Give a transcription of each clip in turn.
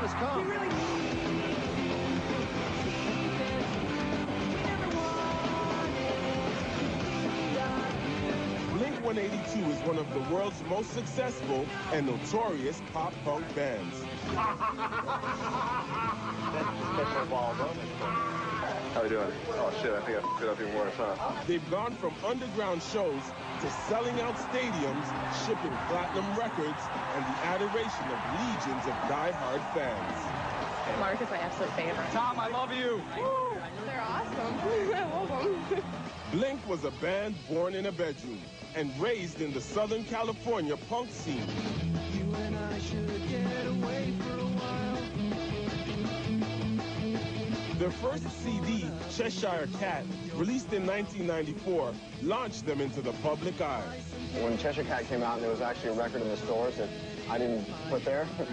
time has come. Blink-182 is one of the world's most successful and notorious pop-punk bands. How are you doing? Oh, shit, I think I fit up even worse, huh? They've gone from underground shows to selling out stadiums, shipping platinum records, and the adoration of legions of die-hard fans. Mark is my absolute favorite. Tom, I love you. Woo! They're awesome. I love them. Blink was a band born in a bedroom and raised in the Southern California punk scene. You and I should get away for a while. Their first CD, Cheshire Cat, released in 1994, launched them into the public eye. When Cheshire Cat came out, and there was actually a record in the stores that I didn't put there, so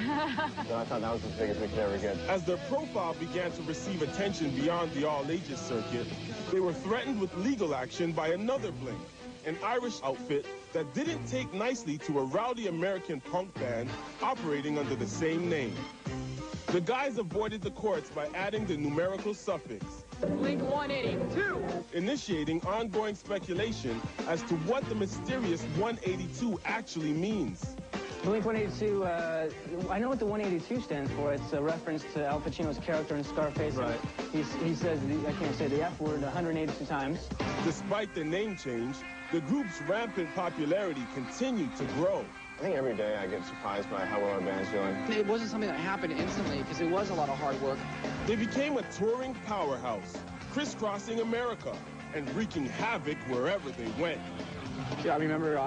I thought that was as big as we could ever get. As their profile began to receive attention beyond the all-ages circuit, they were threatened with legal action by another Blink, an Irish outfit that didn't take nicely to a rowdy American punk band operating under the same name. The guys avoided the courts by adding the numerical suffix, Blink-182. initiating ongoing speculation as to what the mysterious 182 actually means. Blink-182, I know what the 182 stands for. It's a reference to Al Pacino's character in Scarface. Right. He says, I can't say the F word 182 times. Despite the name change, the group's rampant popularity continued to grow. I think every day I get surprised by how well our band's doing. It wasn't something that happened instantly, because it was a lot of hard work. They became a touring powerhouse, crisscrossing America and wreaking havoc wherever they went. Yeah, I remember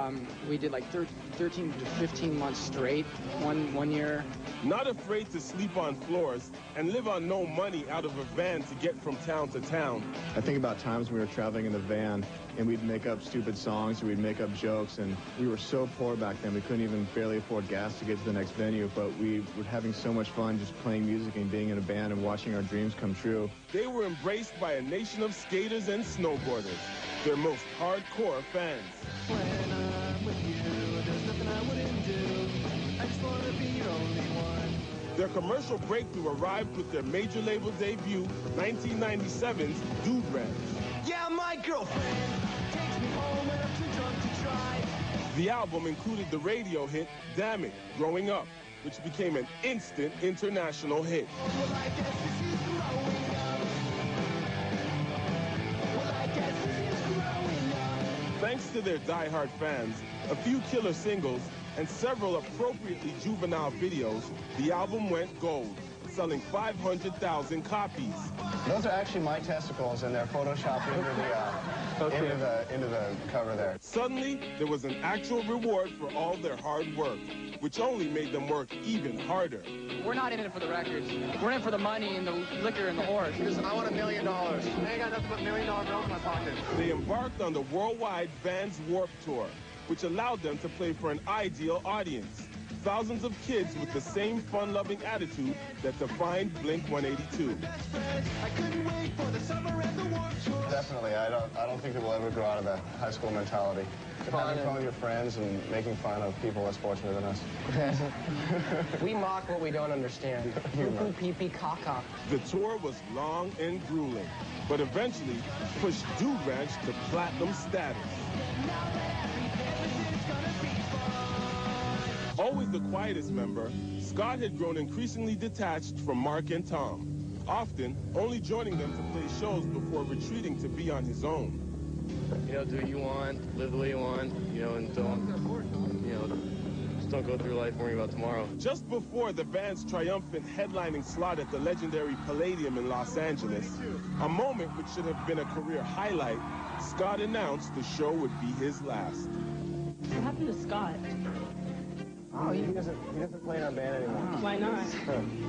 we did like 13 to 15 months straight, one year. Not afraid to sleep on floors and live on no money out of a van to get from town to town. I think about times when we were traveling in the van and we'd make up stupid songs or we'd make up jokes, and we were so poor back then we couldn't even barely afford gas to get to the next venue, but we were having so much fun just playing music and being in a band and watching our dreams come true. They were embraced by a nation of skaters and snowboarders, their most hardcore fans. When I'm with you, there's nothing I wouldn't do. I just want to be your only one. Their commercial breakthrough arrived with their major label debut, 1997's Dude Ranch. Yeah, my girlfriend takes me home when I'm too drunk to drive. The album included the radio hit Damn It, Growing Up, which became an instant international hit. Well, I guess this is growing up. Well, I guess this is growing up. Thanks to their die-hard fans, a few killer singles, and several appropriately juvenile videos, the album went gold, selling 500,000 copies. Those are actually my testicles, and they're photoshopped into the cover there. Suddenly, there was an actual reward for all their hard work, which only made them work even harder. We're not in it for the records. We're in it for the money and the liquor and the whores. I want $1 million. I ain't got nothing but $1 million bills in my pocket. They embarked on the worldwide Vans Warped Tour, which allowed them to play for an ideal audience. Thousands of kids with the same fun-loving attitude that defined Blink-182. I couldn't wait for the summer and the warped tour. Definitely, I don't think that we'll ever grow out of that high school mentality. Having fun with your friends and making fun of people less fortunate than us. We mock what we don't understand. Poo-poo, pee-pee, caca. The tour was long and grueling, but eventually pushed Dude Ranch to platinum status. Always the quietest member, Scott had grown increasingly detached from Mark and Tom, often only joining them to play shows before retreating to be on his own. You know, do what you want, live the way you want, you know, and don't, you know, just don't go through life worrying about tomorrow. Just before the band's triumphant headlining slot at the legendary Palladium in Los Angeles, a moment which should have been a career highlight, Scott announced the show would be his last. What happened to Scott? Oh, he doesn't play in our band anymore. Why not?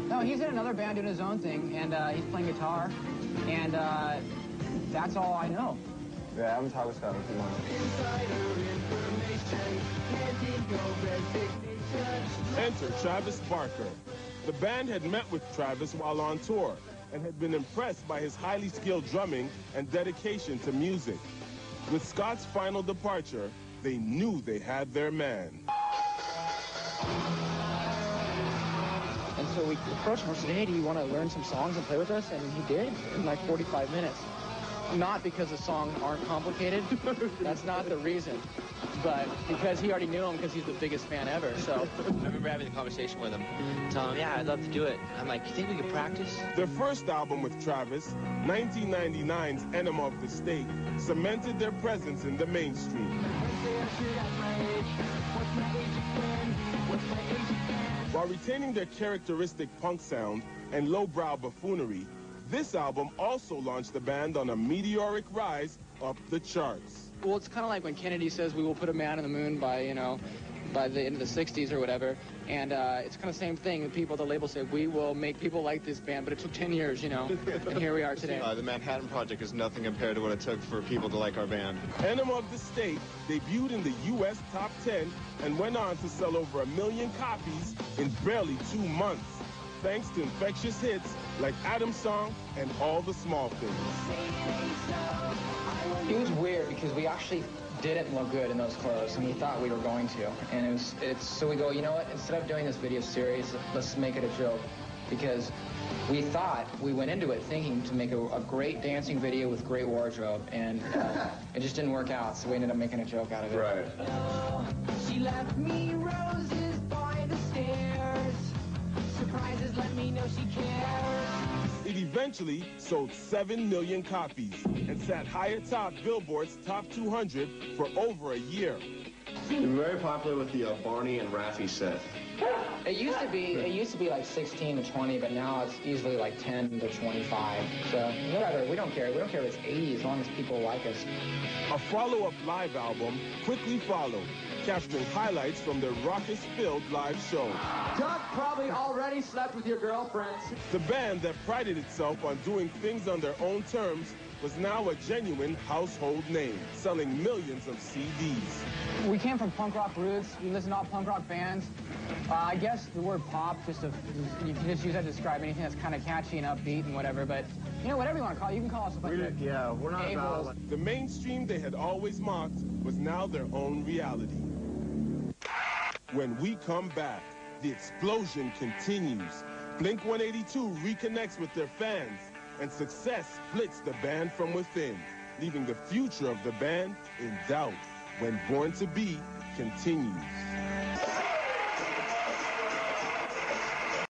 No, he's in another band doing his own thing, and he's playing guitar, and that's all I know. Yeah, I haven't talked with Scott in a few months. Enter Travis Barker. The band had met with Travis while on tour and had been impressed by his highly skilled drumming and dedication to music. With Scott's final departure, they knew they had their man. And so we approached him and said, hey, do you want to learn some songs and play with us? And he did in like 45 minutes. Not because the songs aren't complicated. That's not the reason. But because he already knew him because he's the biggest fan ever, so. I remember having a conversation with him, telling him, yeah, I'd love to do it. I'm like, you think we could practice? Their first album with Travis, 1999's Enema of the State, cemented their presence in the mainstream. While retaining their characteristic punk sound and lowbrow buffoonery, this album also launched the band on a meteoric rise up the charts. Well, it's kind of like when Kennedy says we will put a man on the moon by, you know, by the end of the 60s or whatever. And it's kind of the same thing. People at the label say, we will make people like this band, but it took 10 years, you know, and here we are today. The Manhattan Project is nothing compared to what it took for people to like our band. Enema of the State debuted in the U.S. Top 10 and went on to sell over 1 million copies in barely 2 months, thanks to infectious hits like Adam's Song and All the Small Things. It was weird because we actually didn't look good in those clothes, and we thought we were going to. And so we go, you know what, instead of doing this video series, let's make it a joke. Because we thought, we went into it thinking to make a great dancing video with great wardrobe, and it just didn't work out, so we ended up making a joke out of it. Right. She left me roses by the stairs. Surprises let me know she cares. It eventually sold 7 million copies and sat high atop Billboard's Top 200 for over a year. You're very popular with the Barney and Raffi set. It used to be like 16 to 20, but now it's easily like 10 to 25. So whatever, we don't care. We don't care if it's 80 as long as people like us. A follow-up live album quickly followed, capturing highlights from their raucous-filled live show. Doug probably already slept with your girlfriends. The band that prided itself on doing things on their own terms was now a genuine household name, selling millions of CDs. We came from punk rock roots. We listened to all punk rock bands. I guess the word pop, you can just use that to describe anything that's kind of catchy and upbeat and whatever, but, you know, whatever you want to call it, you can call us a bunch of we're not a-holes. The mainstream they had always mocked was now their own reality. When we come back, the explosion continues. Blink-182 reconnects with their fans, and success splits the band from within, leaving the future of the band in doubt when Born to Be continues.